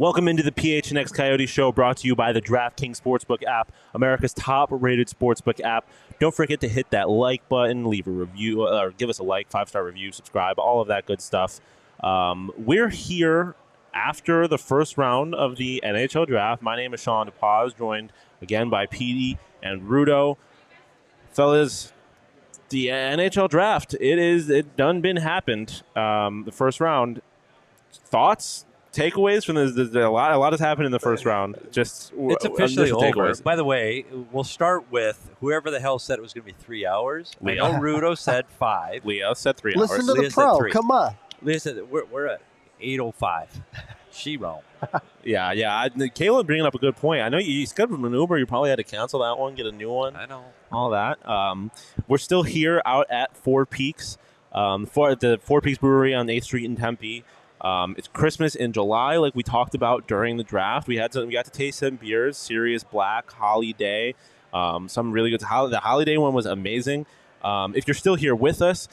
Welcome into the PHNX Coyote Show, brought to you by the DraftKings Sportsbook app, America's top-rated sportsbook app. Don't forget to hit that like button, leave a review, or give us a like, 5-star review, subscribe, all of that good stuff. We're here after the first round of the NHL draft. My name is Shawn DePaz, joined again by Petey and Rudo. Fellas, the NHL draft, it done been happened. The first round. Thoughts? Takeaways from this? A lot has happened in the first round. It's officially over. By the way, we'll start with whoever the hell said it was going to be 3 hours. Leah. I know Rudo said 5. Leah said 3 hours. Listen to Leah the pro. said 3. Come on. Leah said we're at 8:05. She wrong. Yeah. Caleb bringing up a good point. I know you scheduled an Uber. You probably had to cancel that one, get a new one. I know. All that. We're still here out at Four Peaks, for the Four Peaks Brewery on 8th Street in Tempe. It's Christmas in July, like we talked about during the draft. We got to taste some beers, Sirius Black, Holiday, some really good. The Holiday one was amazing. If you're still here with us,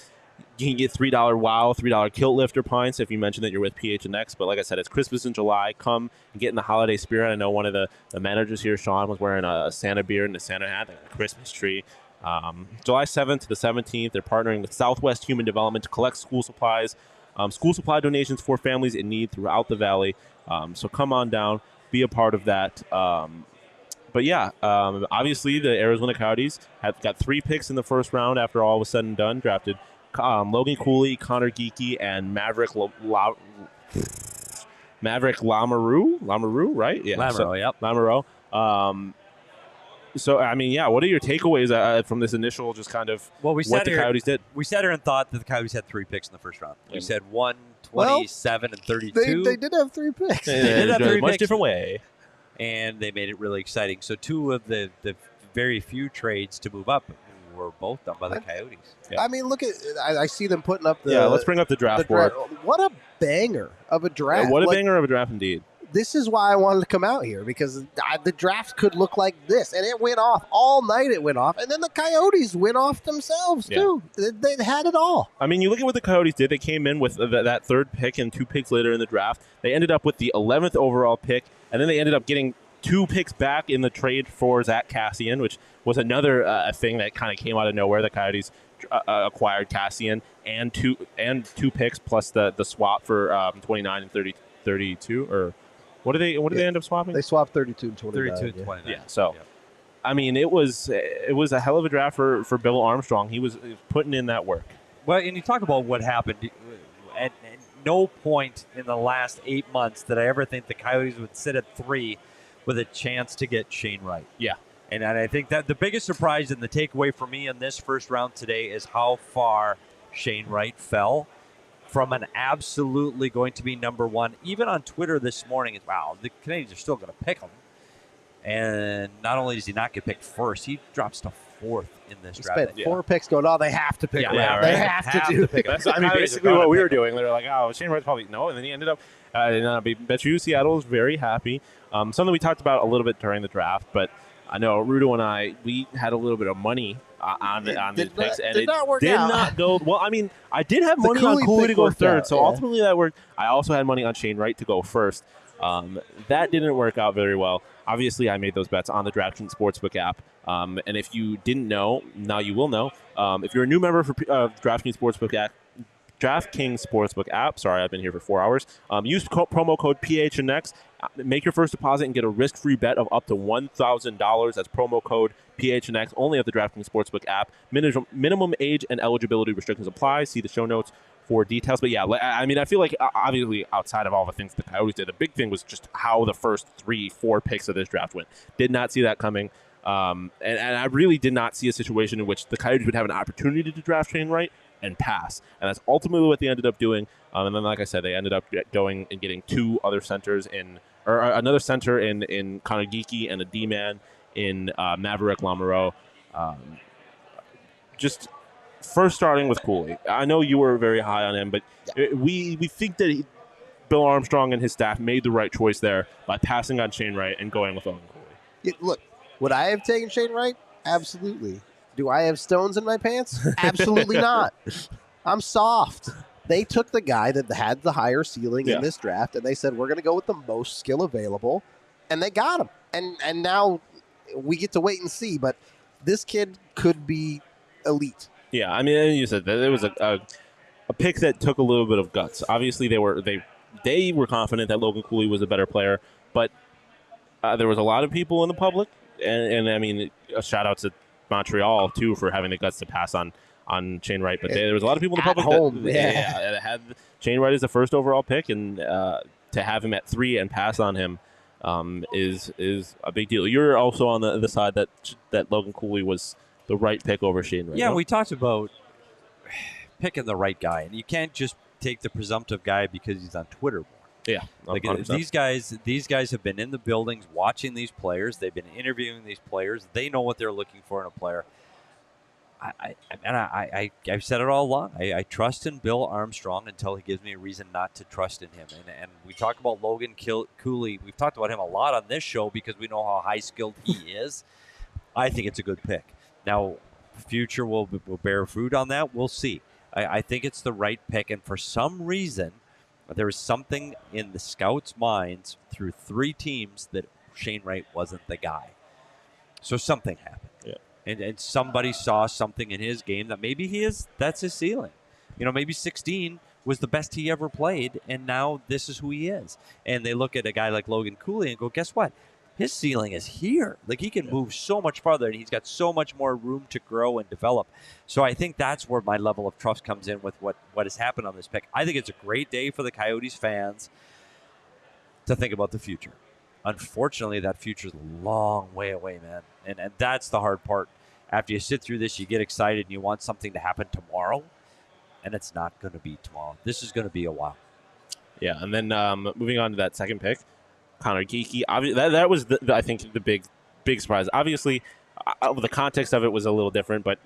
you can get $3 Wow, $3 Kilt Lifter pints if you mention that you're with PHNX. But like I said, it's Christmas in July. Come and get in the holiday spirit. I know one of the managers here, Sean, was wearing a Santa beard and a Santa hat and a Christmas tree. July 7th to the 17th, they're partnering with Southwest Human Development to collect school supplies. School supply donations for families in need throughout the valley. So come on down, be a part of that. But yeah, obviously the Arizona Coyotes have got 3 picks in the first round after all was said and done. Drafted Logan Cooley, Conor Geekie, and Maveric Lamoureux, right? Yeah, Lamoureux, yep. Lamoureux. So, I mean, yeah, what are your takeaways from this initial just kind of what the Coyotes did? We sat here and thought that the Coyotes had 3 picks in the first round. We said 1, 27, and 32. They did have 3 picks. They did have 3 much picks. different way. And they made it really exciting. So 2 of the very few trades to move up were both done by the Coyotes. Yeah. I mean, look at I see them putting up the. Yeah, let's bring up the draft board. What a banger of a draft! What a banger of a draft indeed. This is why I wanted to come out here, because the draft could look like this, and it went off all night. It went off, and then the Coyotes went off themselves too. They had it all. I mean, you look at what the Coyotes did. They came in with that 3rd pick and 2 picks later in the draft. They ended up with the 11th overall pick, and then they ended up getting 2 picks back in the trade for Zach Kassian, which was another thing that kind of came out of nowhere. The Coyotes acquired Kassian and two picks plus the swap for 29 and 32 or. What did they end up swapping? They swapped 32 and 29. 32 and 29. Yeah. So, I mean, it was a hell of a draft for Bill Armstrong. He was putting in that work. Well, and you talk about what happened. At no point in the last 8 months did I ever think the Coyotes would sit at 3 with a chance to get Shane Wright. Yeah. And I think that the biggest surprise and the takeaway for me in this first round today is how far Shane Wright fell from an absolutely going to be number 1. Even on Twitter this morning, it's, wow, the Canadians are still going to pick him. And not only does he not get picked first, he drops to 4th in this draft. Spent 4 picks going, oh, they have to pick him. Yeah, They have to do pick him. That's, I mean, basically what we were doing. They were like, oh, Shane Wright's probably no. And then he ended up, bet you Seattle was very happy. Something we talked about a little bit during the draft, but I know Rudo and I, we had a little bit of money on these picks, and it did not go well. I mean, I did have money on Cooley to go 3rd, so ultimately that worked. I also had money on Shane Wright to go 1st. That didn't work out very well. Obviously, I made those bets on the DraftKings Sportsbook app, and if you didn't know, now you will know. If you're a new member for DraftKings Sportsbook app, sorry, I've been here for 4 hours. Use promo code PHNX. Make your first deposit and get a risk-free bet of up to $1,000. That's promo code PHNX, only at the DraftKings Sportsbook app. Minimum age and eligibility restrictions apply. See the show notes for details. But yeah, I mean, I feel like obviously outside of all the things the Coyotes did, the big thing was just how the first 3-4 picks of this draft went. Did not see that coming. And I really did not see a situation in which the Coyotes would have an opportunity to draft Shane Wright and pass. And that's ultimately what they ended up doing. And then, like I said, they ended up going and getting 2 other centers another center in Conor Geekie and a D-man in Maveric Lamoureux. Just first starting with Cooley. I know you were very high on him, but we think that Bill Armstrong and his staff made the right choice there by passing on Shane Wright and going with Logan Cooley. Look, would I have taken Shane Wright? Absolutely. Do I have stones in my pants? Absolutely not. I'm soft. They took the guy that had the higher ceiling Yeah. in this draft, and they said, we're going to go with the most skill available, and they got him. And now we get to wait and see, but this kid could be elite. Yeah, I mean, you said that it was a pick that took a little bit of guts. Obviously, they were confident that Logan Cooley was a better player, but there was a lot of people in the public, and I mean, a shout out to Montreal too for having the guts to pass on Shane Wright. But there was a lot of people in the public that had Shane Wright as the first overall pick, and to have him at 3 and pass on him is a big deal. You're also on the side that Logan Cooley was the right pick over Shane Wright. Yeah, no? we talked about picking the right guy, and you can't just take the presumptive guy because he's on Twitter more. Yeah, like these guys have been in the buildings watching these players. They've been interviewing these players. They know what they're looking for in a player. I've said it all along. I trust in Bill Armstrong until he gives me a reason not to trust in him. And we talk about Logan Cooley. We've talked about him a lot on this show because we know how high skilled he is. I think it's a good pick. Now, future will bear fruit on that. We'll see. I think it's the right pick, and for some reason, there was something in the scouts' minds through 3 teams that Shane Wright wasn't the guy. So something happened. Yeah. And somebody saw something in his game that maybe that's his ceiling. Maybe 16 was the best he ever played, and now this is who he is. And they look at a guy like Logan Cooley and go, guess what? His ceiling is here. Like, he can move so much farther, and he's got so much more room to grow and develop. So I think that's where my level of trust comes in with what has happened on this pick. I think it's a great day for the Coyotes fans to think about the future. Unfortunately, that future's a long way away, man. And that's the hard part. After you sit through this, you get excited, and you want something to happen tomorrow, and it's not going to be tomorrow. This is going to be a while. Yeah, and then moving on to that second pick, Conor Geekie. That was, I think, the big surprise. Obviously, the context of it was a little different, but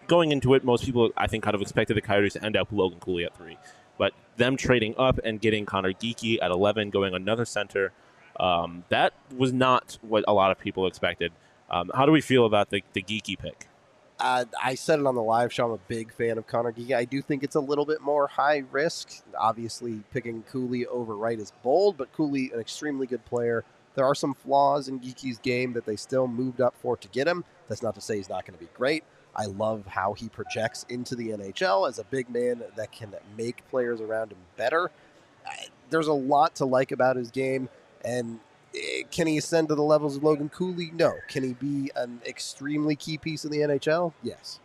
going into it, most people, I think, kind of expected the Coyotes to end up with Logan Cooley at 3. But them trading up and getting Conor Geekie at 11, going another center, that was not what a lot of people expected. How do we feel about the Geekie pick? I said it on the live show. I'm a big fan of Conor Geekie. I do think it's a little bit more high risk. Obviously, picking Cooley over Wright is bold, but Cooley, an extremely good player. There are some flaws in Geekie's game that they still moved up for to get him. That's not to say he's not going to be great. I love how he projects into the NHL as a big man that can make players around him better. There's a lot to like about his game, and can he ascend to the levels of Logan Cooley? No. Can he be an extremely key piece in the NHL? Yes.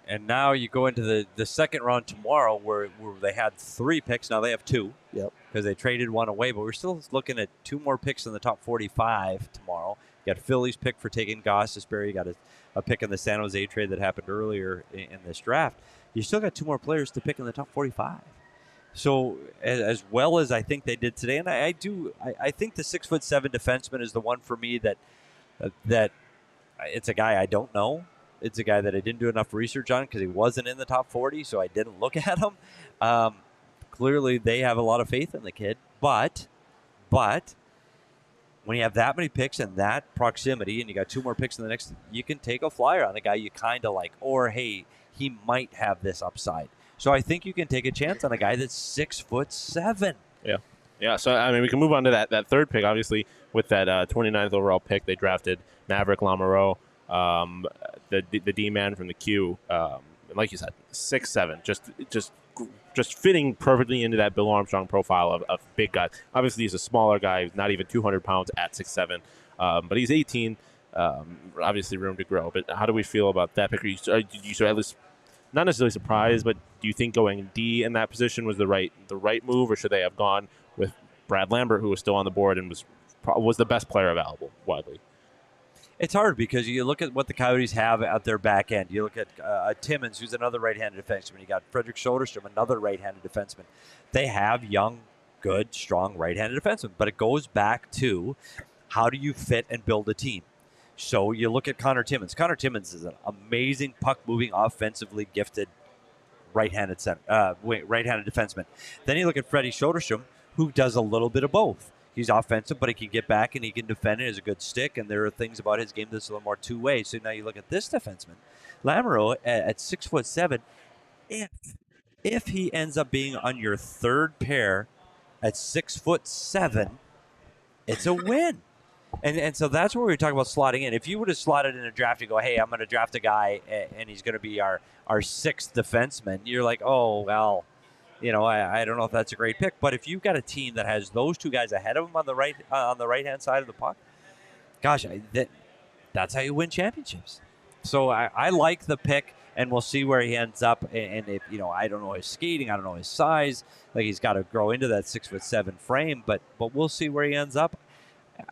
And now you go into the second round tomorrow where they had 3 picks. Now they have 2. Yep. Because they traded one away. But we're still looking at 2 more picks in the top 45 tomorrow. You got Philly's pick for taking Gostisbehere. You got a pick in the San Jose trade that happened earlier in this draft. You still got 2 more players to pick in the top 45. So as well as I think they did today, and I think the 6'7" defenseman is the one for me that it's a guy I don't know. It's a guy that I didn't do enough research on because he wasn't in the top 40, so I didn't look at him. Clearly, they have a lot of faith in the kid, but when you have that many picks and that proximity, and you got 2 more picks in the next, you can take a flyer on a guy you kind of like, or hey, he might have this upside. So I think you can take a chance on a guy that's 6'7". Yeah. So I mean, we can move on to that third pick. Obviously, with that 29th overall pick, they drafted Maveric Lamoureux, the D man from the Q. Like you said, 6'7", just fitting perfectly into that Bill Armstrong profile of big guys. Obviously, he's a smaller guy, he's not even 200 pounds at 6'7", but he's 18. Obviously, room to grow. But how do we feel about that pick? Did you at least not necessarily surprised, but do you think going D in that position was the right move, or should they have gone with Brad Lambert, who was still on the board and was the best player available widely? It's hard because you look at what the Coyotes have at their back end. You look at Timmins, who's another right-handed defenseman. You got Frederick Soderstrom, another right-handed defenseman. They have young, good, strong right-handed defensemen, but it goes back to how do you fit and build a team? So you look at Connor Timmins. Connor Timmins is an amazing puck-moving, offensively gifted right-handed defenseman. Then you look at Freddie Soderstrom, who does a little bit of both. He's offensive, but he can get back and he can defend it. He has a good stick, and there are things about his game that's a little more two-way. So now you look at this defenseman, Lamoureux at 6'7". If he ends up being on your third pair at 6'7", it's a win. And so that's where we talk about slotting in. If you would have slotted in a draft, you go, hey, I'm going to draft a guy, and he's going to be our sixth defenseman. You're like, oh, well, I don't know if that's a great pick. But if you've got a team that has those two guys ahead of him on the right-hand side of the puck, gosh, that's how you win championships. So I like the pick, and we'll see where he ends up. And if I don't know his skating, I don't know his size. Like, he's got to grow into that 6'7" frame, but we'll see where he ends up.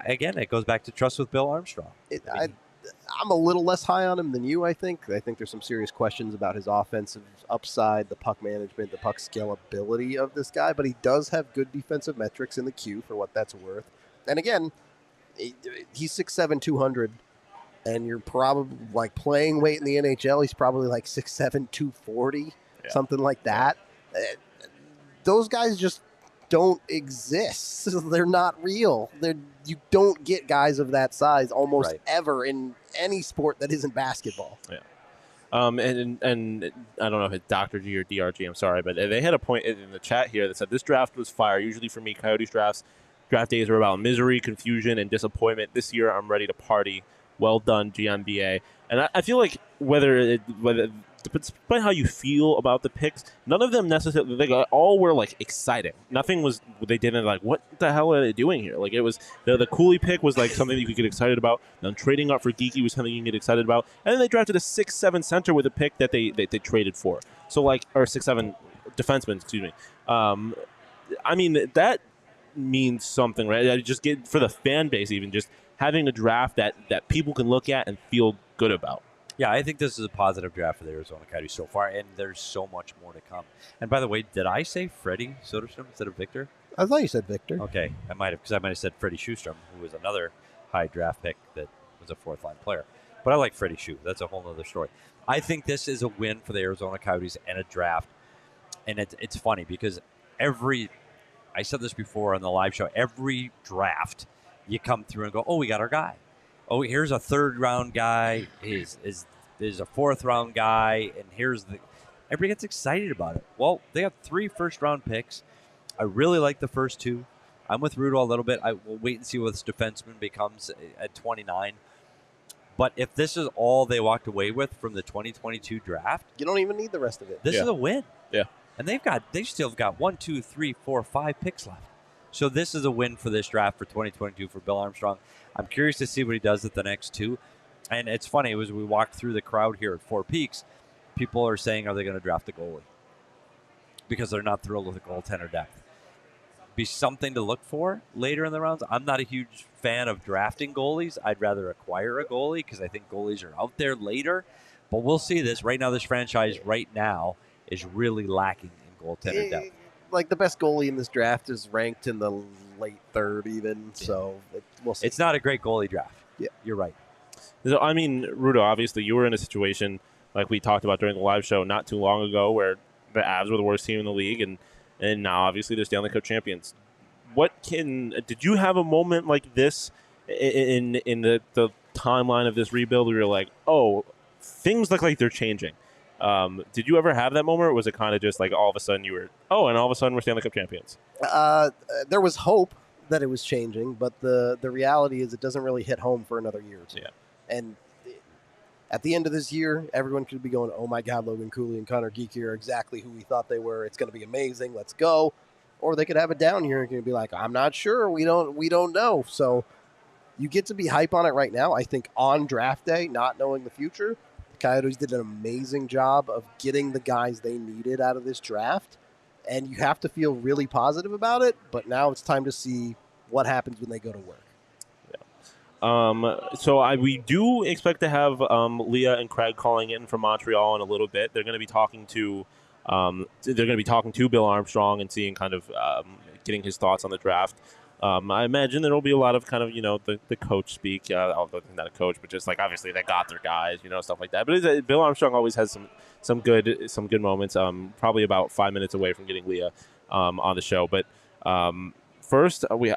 Again, it goes back to trust with Bill Armstrong. I'm a little less high on him than you, I think. I think there's some serious questions about his offensive upside, the puck management, the puck scalability of this guy, but he does have good defensive metrics in the queue for what that's worth. And again, he's 6'7", 200, and you're probably like playing weight in the NHL. He's probably like 6'7", 240, something like that. Those guys just don't exist. They're not real. You don't get guys of that size almost ever in any sport that isn't basketball. Yeah. And I don't know if it's Dr. G or DRG, I'm sorry, but they had a point in the chat here that said this draft was fire. Usually for me, Coyotes draft days are about misery, confusion, and disappointment. This year, I'm ready to party. Well done, GMBA. And I feel like whether despite how you feel about the picks, none of them necessarily, they all were like exciting. Nothing was, they didn't like, what the hell are they doing here? Like, it was, the Cooley pick was like something that you could get excited about. Then trading up for Geekie was something you can get excited about. And then they drafted a 6'7" center with a pick that they traded for. So like, or 6'7" defenseman, excuse me. I mean, that means something, right? I just get, for the fan base even, just having a draft that people can look at and feel good about. Yeah, I think this is a positive draft for the Arizona Coyotes so far, and there's so much more to come. And by the way, did I say Freddie Soderstrom instead of Victor? I thought you said Victor. Okay, I might have said Freddie Sjostrom, who was another high draft pick that was a fourth-line player. But I like Freddie Sjö. That's a whole other story. I think this is a win for the Arizona Coyotes and a draft. And it's funny because I said this before on the live show, every draft you come through and go, oh, we got our guy. Oh, here's a third-round guy. Is a fourth-round guy, and everybody gets excited about it. Well, they have 3 first-round picks. I really like the first 2. I'm with Rudo a little bit. I will wait and see what this defenseman becomes at 29. But if this is all they walked away with from the 2022 draft, you don't even need the rest of it. This is a win. Yeah, and they still got 1, 2, 3, 4, 5 picks left. So this is a win for this draft for 2022 for Bill Armstrong. I'm curious to see what he does at the next 2. And it's funny, as we walked through the crowd here at Four Peaks, people are saying, are they going to draft a goalie? Because they're not thrilled with the goaltender depth. Be something to look for later in the rounds. I'm not a huge fan of drafting goalies. I'd rather acquire a goalie because I think goalies are out there later. But we'll see this. Right now, this franchise right now is really lacking in goaltender depth. Like, the best goalie in this draft is ranked in the late third even, so we'll see. It's not a great goalie draft. Yeah, you're right. I mean, Rudo, obviously you were in a situation like we talked about during the live show not too long ago where the Avs were the worst team in the league, and now obviously they're Stanley Cup champions. Did you have a moment like this in the timeline of this rebuild where you're like, oh, things look like they're changing? Did you ever have that moment, or was it kind of just like all of a sudden and all of a sudden we're Stanley Cup champions? There was hope that it was changing, but the reality is it doesn't really hit home for another year or 2. Yeah. And at the end of this year, everyone could be going, oh my God, Logan Cooley and Conor Geekie are exactly who we thought they were. It's going to be amazing. Let's go. Or they could have it down here and be like, I'm not sure. We don't know. So you get to be hype on it right now. I think on draft day, not knowing the future, the Coyotes did an amazing job of getting the guys they needed out of this draft. And you have to feel really positive about it. But now it's time to see what happens when they go to work. So we do expect to have Leah and Craig calling in from Montreal in a little bit. They're going to be talking to Bill Armstrong and seeing kind of getting his thoughts on the draft. I imagine there will be a lot of kind of the coach speak, although not a coach, but just like obviously they got their guys, stuff like that. But Bill Armstrong always has some good moments. Probably about 5 minutes away from getting Leah on the show, but. first, we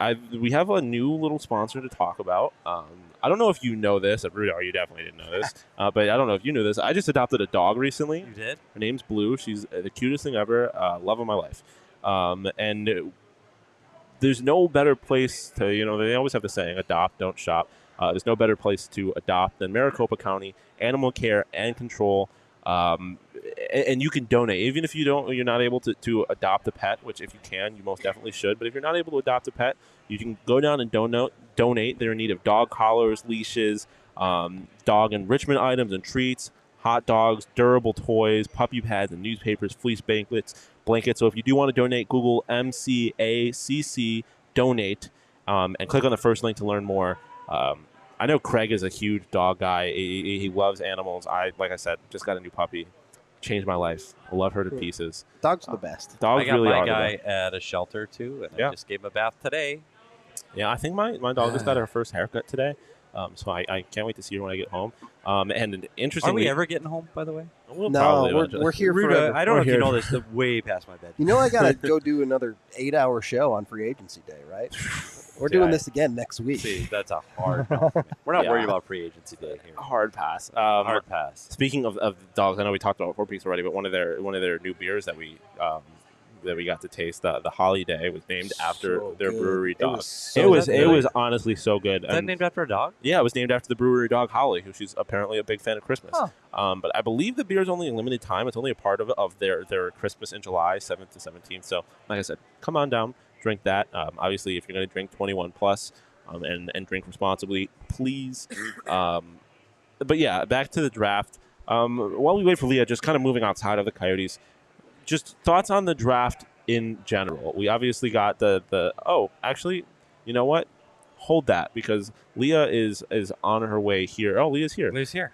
have a new little sponsor to talk about. I don't know if you know this. Rudo, you definitely didn't know this. But I don't know if you knew this. I just adopted a dog recently. You did? Her name's Blue. She's the cutest thing ever. Love of my life. And there's no better place to, they always have the saying, adopt, don't shop. There's no better place to adopt than Maricopa County Animal Care and Control. And you can donate, even if you're not able to adopt a pet, which if you can, you most definitely should. But if you're not able to adopt a pet, you can go down and donate. They're in need of dog collars, leashes, dog enrichment items and treats, hot dogs, durable toys, puppy pads and newspapers, fleece blankets. So if you do want to donate, Google MCACC donate and click on the first link to learn more. I know Craig is a huge dog guy. He loves animals. Like I said, just got a new puppy. Changed my life. I love her to pieces. Dogs are the best. Dogs I got really my are guy the best. at a shelter, too, and I just gave him a bath today. Yeah, I think my dog just got her first haircut today. So I can't wait to see her when I get home. And interestingly, Are we ever getting home, by the way? We'll No, probably we're eventually. here Rudo, forever. I don't know if you here. know this, they're way past my bed. I got to go do another 8-hour show on free agency day, right? We're Yeah, doing this again next week. See, that's a hard no for me. We're not Yeah. worried about free agency day here. Hard pass. Hard pass. Speaking of dogs, I know we talked about 4 Peaks already, but one of their new beers that we got to taste, the Holiday, was named after So their good. brewery It dog. was It so was good. honestly so good. Is that named after a dog? Yeah, it was named after the brewery dog Holly, who she's apparently a big fan of Christmas. Huh. But I believe the beer is only a limited time. It's only a part of their Christmas in July, 7th to 17th. So, like I said, come on down, drink that. Obviously, if you're going to drink 21 plus and drink responsibly, please. But yeah, back to the draft. While we wait for Leah, just kind of moving outside of the Coyotes, just thoughts on the draft in general. We obviously got actually, you know what? Hold that, because Leah is on her way here. Oh, Leah's here. Leah's here.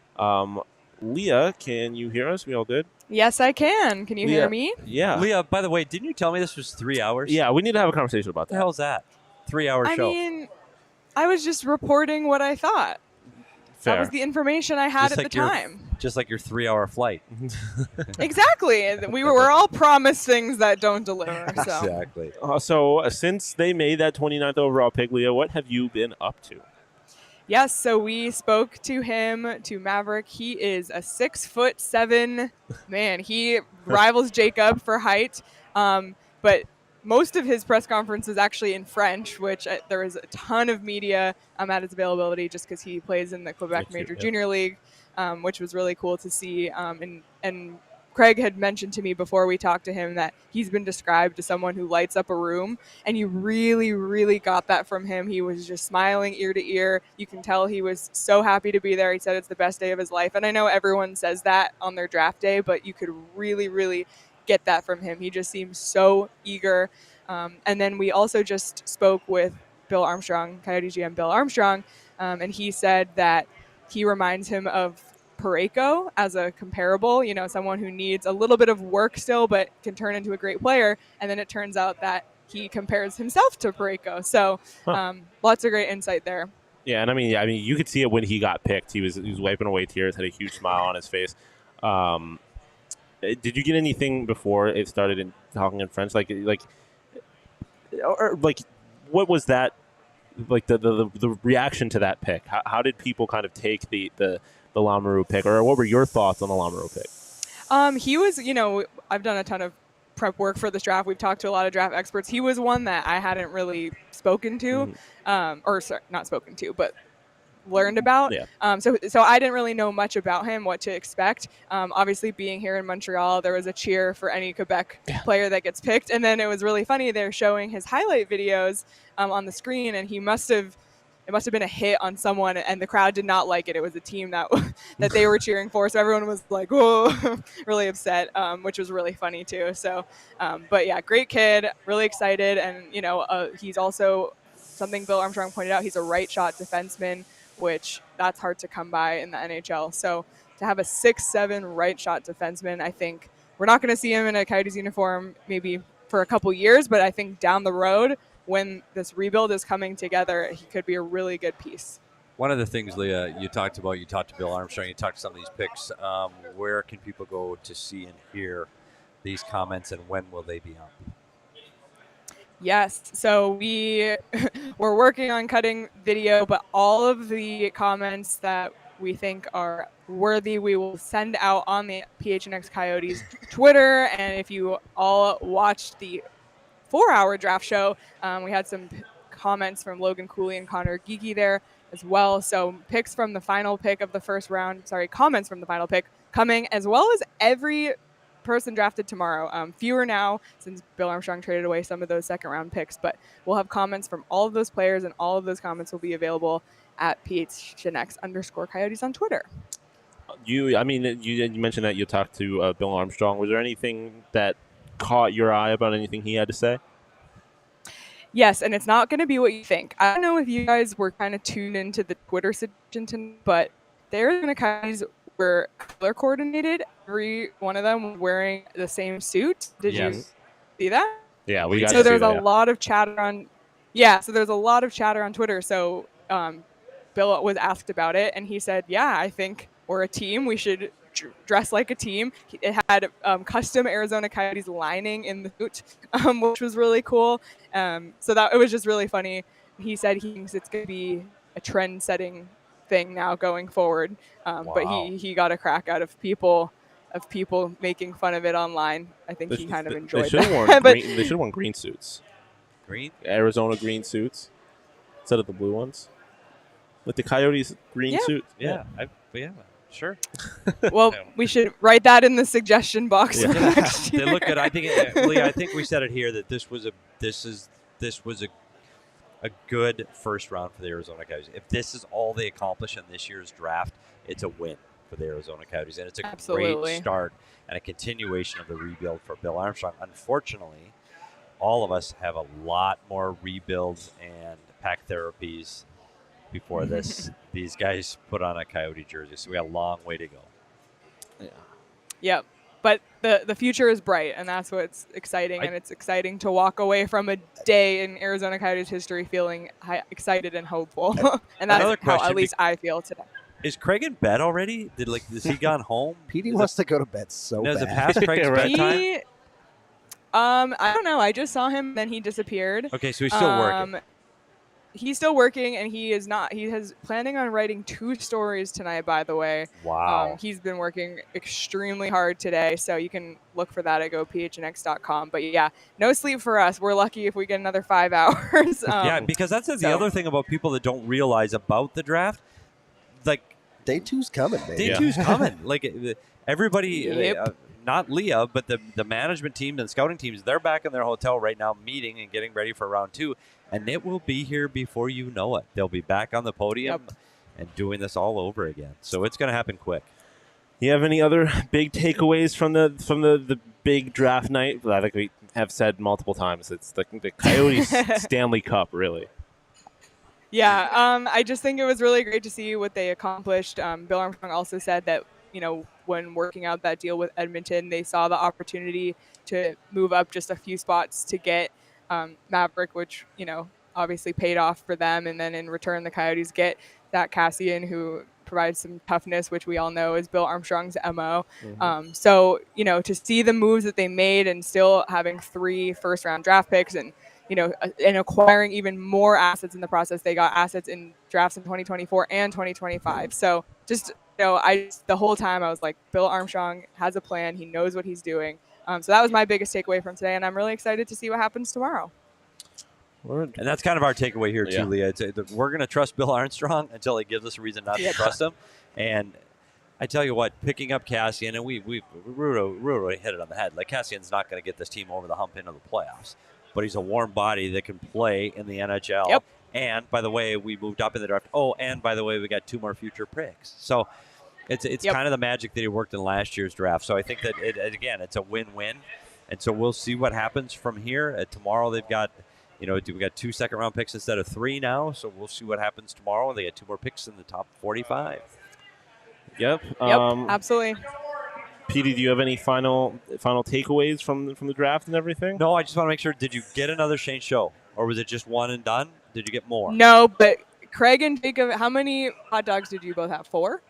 Leah, can you hear us? We all good? Yes, I can. Can you hear me? Yeah. Leah, by the way, didn't you tell me this was 3 hours? Yeah, we need to have a conversation about What the that. hell's that? 3-hour I show. mean, I was just reporting what I thought. Fair. That was the information I had Just at like the your- time. Just like your 3-hour flight. Exactly. We're all promised things that don't deliver. So. Exactly. So since they made that 29th overall pick, Leah, what have you been up to? Yes, so we spoke to him, to Maverick. He is a 6'7" man. He rivals Jacob for height, but most of his press conference is actually in French, which there was a ton of media at his availability just because he plays in the Quebec Major Junior League, which was really cool to see. And Craig had mentioned to me before we talked to him that he's been described as someone who lights up a room, and you really, really got that from him. He was just smiling ear to ear. You can tell he was so happy to be there. He said it's the best day of his life. And I know everyone says that on their draft day, but you could really, really get that from him. He just seems so eager. And then we also just spoke with Bill Armstrong, Coyote GM Bill Armstrong, and he said that he reminds him of Parayko as a comparable, someone who needs a little bit of work still, but can turn into a great player. And then it turns out that he compares himself to Parayko. So lots of great insight there. Yeah, and I mean, you could see it when he got picked. He was wiping away tears, had a huge smile on his face. Did you get anything before it started in talking in French? Like, what was that? Like the reaction to that pick? How did people kind of take the Lamoureux pick, or what were your thoughts on the Lamoureux pick? He was, I've done a ton of prep work for this draft. We've talked to a lot of draft experts. He was one that I hadn't really spoken to, not spoken to, but learned about. Yeah. So I didn't really know much about him, what to expect. Obviously, being here in Montreal, there was a cheer for any Quebec player that gets picked. And then it was really funny. They're showing his highlight videos on the screen, and it must have been a hit on someone, and the crowd did not like it. It was a team that that they were cheering for, so everyone was like, "Whoa," really upset, which was really funny too. So, but yeah, great kid, really excited, and he's also something Bill Armstrong pointed out. He's a right shot defenseman, which that's hard to come by in the NHL. So to have a 6'7" right shot defenseman, I think we're not going to see him in a Coyotes uniform maybe for a couple years, but I think down the road, when this rebuild is coming together, he could be a really good piece. One of the things, Leah, you talked to Bill Armstrong, you talked to some of these picks. Where can people go to see and hear these comments, and when will they be up? Yes. So we're working on cutting video, but all of the comments that we think are worthy, we will send out on the PHNX Coyotes Twitter. And if you all watched the 4-hour draft show, we had some comments from Logan Cooley and Conor Geekie there as well. So picks from the final pick of the first round, comments from the final pick coming, as well as every person drafted tomorrow. Fewer now since Bill Armstrong traded away some of those second round picks, but we'll have comments from all of those players, and all of those comments will be available at PHNX_Coyotes on Twitter. You mentioned that you talked to Bill Armstrong. Was there anything that caught your eye about anything he had to say? Yes, and it's not going to be what you think. I don't know if you guys were kind of tuned into the Twitter situation, but the Arizona Coyotes were color coordinated. Every one of them was wearing the same suit. Did you see that? Yeah, we got. So there's a lot of chatter on. Yeah, so there's a lot of chatter on Twitter. So Bill was asked about it, and he said, "Yeah, I think we're a team. We should dress like a team." It had custom Arizona Coyotes lining in the suit, which was really cool. So that it was just really funny. He said he thinks it's going to be a trend-setting thing now going forward. But he got a crack out of people making fun of it online. I think he kind of enjoyed they should that. They should have worn green suits. Green? Arizona green suits instead of the blue ones. With the Coyotes green suit. Yeah. Sure. Well, we should write that in the suggestion box for next year. They look good. I think we said it here that this was a good first round for the Arizona Coyotes. If this is all they accomplish in this year's draft, it's a win for the Arizona Coyotes, and it's a great start and a continuation of the rebuild for Bill Armstrong. Unfortunately, all of us have a lot more rebuilds and pack therapies before these guys put on a Coyote jersey, so we got a long way to go. Yeah. Yep. But the future is bright, and that's what's exciting. And it's exciting to walk away from a day in Arizona Coyotes history feeling excited and hopeful. And that's how at least I feel today. Is Craig in bed already? Has he gone home? Petey wants to go to bed so bad. Does it past Craig's bedtime? I don't know. I just saw him, then he disappeared. Okay, so he's still working. He's still working, and he is not. He is planning on writing 2 stories tonight, by the way. Wow. He's been working extremely hard today, so you can look for that at gophnx.com. But yeah, no sleep for us. We're lucky if we get another 5 hours. Yeah, because that's the other thing about people that don't realize about the draft. Like, day 2's coming, man. Day 2's coming. Like, everybody, not Leah, but the management team and scouting teams, they're back in their hotel right now meeting and getting ready for round 2. And it will be here before you know it. They'll be back on the podium and doing this all over again. So it's going to happen quick. You have any other big takeaways from the big draft night? I think we have said multiple times. It's the Coyotes Stanley Cup, really. Yeah, I just think it was really great to see what they accomplished. Bill Armstrong also said that, when working out that deal with Edmonton, they saw the opportunity to move up just a few spots to get Maveric, which, obviously paid off for them. And then in return, the Coyotes get Zach Kassian, who provides some toughness, which we all know is Bill Armstrong's MO. Mm-hmm. So, to see the moves that they made and still having 3 first-round draft picks and, and acquiring even more assets in the process. They got assets in drafts in 2024 and 2025. So just, the whole time I was like, Bill Armstrong has a plan. He knows what he's doing. So that was my biggest takeaway from today, and I'm really excited to see what happens tomorrow. And that's kind of our takeaway here, too, Leah. We're going to trust Bill Armstrong until he gives us a reason not to trust him. And I tell you what, picking up Kassian, and Rudo hit it on the head. Like, Kassian's not going to get this team over the hump into the playoffs. But he's a warm body that can play in the NHL. Yep. And, by the way, we moved up in the draft. Oh, and, by the way, we got 2 more future picks. So it's kind of the magic that he worked in last year's draft. So I think that, again, it's a win-win. And so we'll see what happens from here. Tomorrow they've got, we got 2 second-round picks instead of 3 now. So we'll see what happens tomorrow. They got 2 more picks in the top 45. Yep. Absolutely. Petey, do you have any final takeaways from the draft and everything? No, I just want to make sure. Did you get another Shane show, or was it just one and done? Did you get more? No, but Craig and Jacob, how many hot dogs did you both have? 4?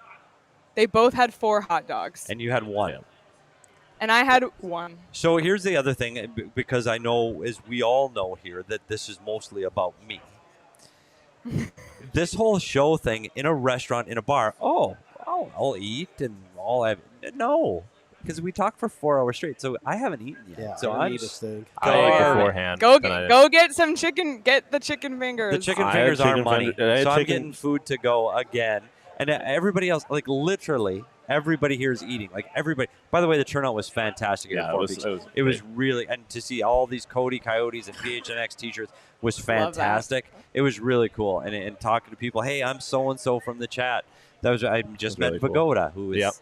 They both had 4 hot dogs. And you had 1. Yeah. and I had one. So here's the other thing, because I know, as we all know here, that this is mostly about me. This whole show thing in a restaurant, in a bar, I'll eat and I'll have. No, because we talked for 4 hours straight, so I haven't eaten yet. Yeah, so I I'm need a steak. I ate Alright. beforehand. Go get some chicken. Get the chicken fingers. The chicken I had fingers are chicken money, finger- I had so I'm chicken- getting food to go again. And everybody else, like literally, everybody here is eating. Like everybody. By the way, the turnout was fantastic. Yeah, at Four Peaks. It was really, and to see all these Coyotes and PHNX T-shirts was Love that. fantastic. It was really cool. And talking to people, hey, I'm so and so from the chat. That was I just met really cool. Pagoda, who is. Yep.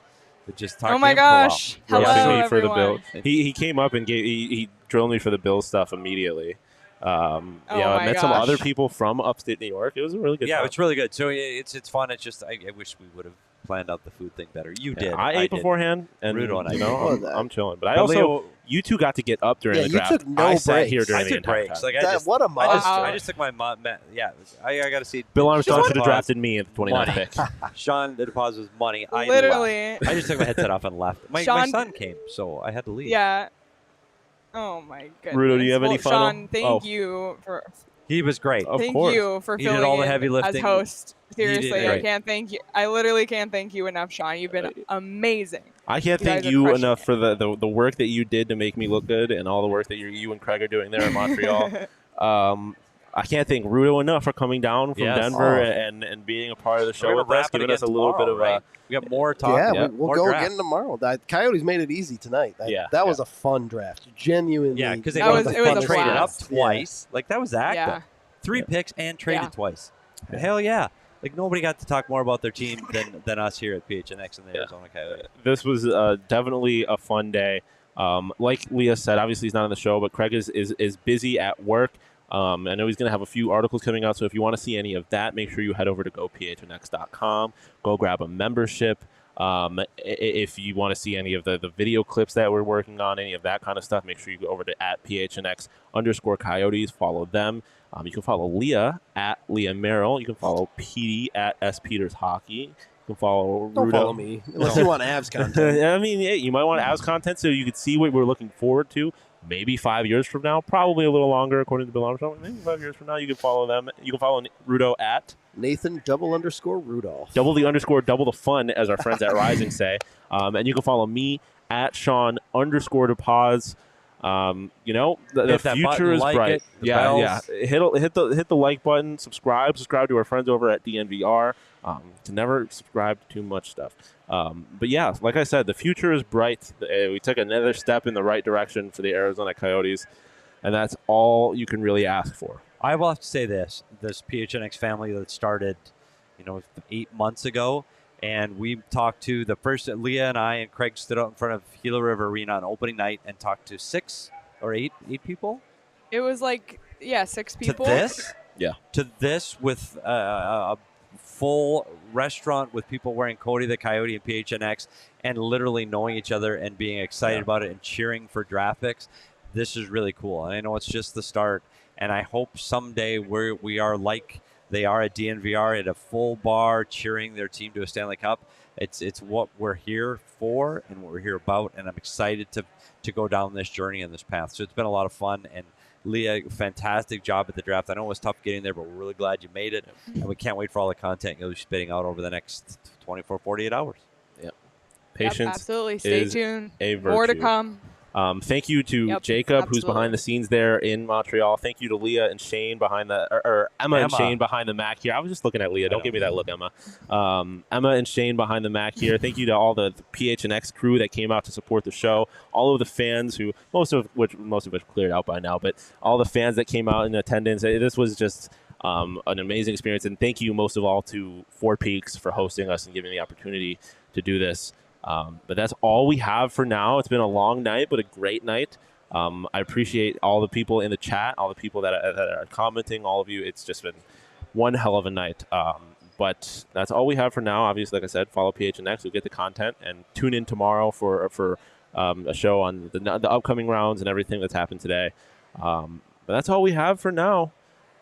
Just talked Oh to my him for a while. gosh! Really roasting Hello, me for the everyone. bill. He came up and he drilled me for the bill stuff immediately. Oh I my met some gosh. other people from upstate New York. It was a really good Yeah, time. it's really good. So it's fun. It's just I wish we would have planned out the food thing better. You did. I ate did. beforehand, and Rudo and I you know, did. I'm chilling. But I But also, Leo- you two got to get up during Yeah, the you draft. took no I sat breaks. here during I the took entire breaks. time. Like I What a monster. I just took my mom. Yeah, I got to see. Bill Armstrong Shawn should have DePaz. drafted me at the 29th Money. pick. Shawn DePaz was money. I Literally. left. I just took my headset off and left. My Shawn- son came, so I had to leave. Yeah. Oh my goodness. Rudo, do you have any well, final- Shawn, thank Oh. you for He was great. Of thank course. you for He did filling all the in heavy as lifting. host. He did Seriously, I great. can't thank you. I literally can't thank you enough, Shawn. You've been amazing. I can't You guys thank are you crushing enough it. for the work that you did to make me look good and all the work that you and Craig are doing there in Montreal. I can't thank Rudo enough for coming down from Yes. Denver Oh. and being a part of the We're show gonna with us, wrap it giving us a again little bit tomorrow, of right? We got more talk. Yeah, Yeah. we'll More go draft. again tomorrow. Coyotes made it easy tonight. Yeah, That was a fun draft. Genuinely. Yeah, because they That was- both it was a traded up blast. twice. Like that was active. Yeah. 3 picks and traded Yeah. twice. Hell yeah! Like nobody got to talk more about their team than us here at PHNX and the Arizona Coyotes. This was definitely a fun day. Like Leah said, obviously he's not on the show, but Craig is busy at work. I know he's going to have a few articles coming out, so if you want to see any of that, make sure you head over to gophnx.com. Go grab a membership. If you want to see any of the video clips that we're working on, any of that kind of stuff, make sure you go over to @PHNX_Coyotes. Follow them. You can follow Leah at Leah Merrall. You can follow PD at S Peters Hockey. You can follow Don't Rudo. follow me unless you want abs content. I mean, yeah, you might want abs content so you can see what we're looking forward to. Maybe 5 years from now, probably a little longer, according to Bill Armstrong. Maybe 5 years from now, you can follow them. You can follow Rudo at Nathan _Rudolph. double the fun, as our friends at Rising say. And you can follow me at Shawn _DePaz. The Hit that future button, is like bright. it, the Yeah, bells. yeah. Hit the like button. Subscribe to our friends over at DNVR. To never subscribe to too much stuff. But yeah, like I said, the future is bright. We took another step in the right direction for the Arizona Coyotes, and that's all you can really ask for. I will have to say this PHNX family that started, 8 months ago, and we talked to the first, Leah and I and Craig stood out in front of Gila River Arena on opening night and talked to 6 or 8 people. It was like 6 people. To this? Yeah. To this with a full restaurant with people wearing Cody the Coyote and PHNX and literally knowing each other and being excited about it and cheering for draft picks. This is really cool. And I know it's just the start. And I hope someday we are like they are at DNVR at a full bar cheering their team to a Stanley Cup. It's what we're here for and what we're here about. And I'm excited to go down this journey and this path. So it's been a lot of fun. And Leah, fantastic job at the draft. I know it was tough getting there, but we're really glad you made it. And we can't wait for all the content you'll be spitting out over the next 24, 48 hours. Yeah. Yep, Patience absolutely. Stay is tuned. a More to virtue. come. Thank you to Yep, Jacob, who's absolutely. behind the scenes there in Montreal. Thank you to Leah and Shane behind or Emma and Emma. Shane behind the Mac here. I was just looking at Leah. Don't give me that look, Emma. Emma and Shane behind the Mac here. Thank you to all the PHNX crew that came out to support the show. All of the fans who most of which cleared out by now, but all the fans that came out in attendance. This was just an amazing experience, and thank you most of all to Four Peaks for hosting us and giving me the opportunity to do this. But that's all we have for now. It's been a long night, but a great night. I appreciate all the people in the chat, all the people that are commenting, all of you. It's just been one hell of a night. But that's all we have for now. Obviously, like I said, follow PHNX. You'll get the content, and tune in tomorrow for a show on the upcoming rounds and everything that's happened today. But that's all we have for now.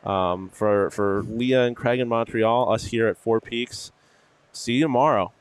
For Leah and Craig in Montreal, us here at Four Peaks. See you tomorrow.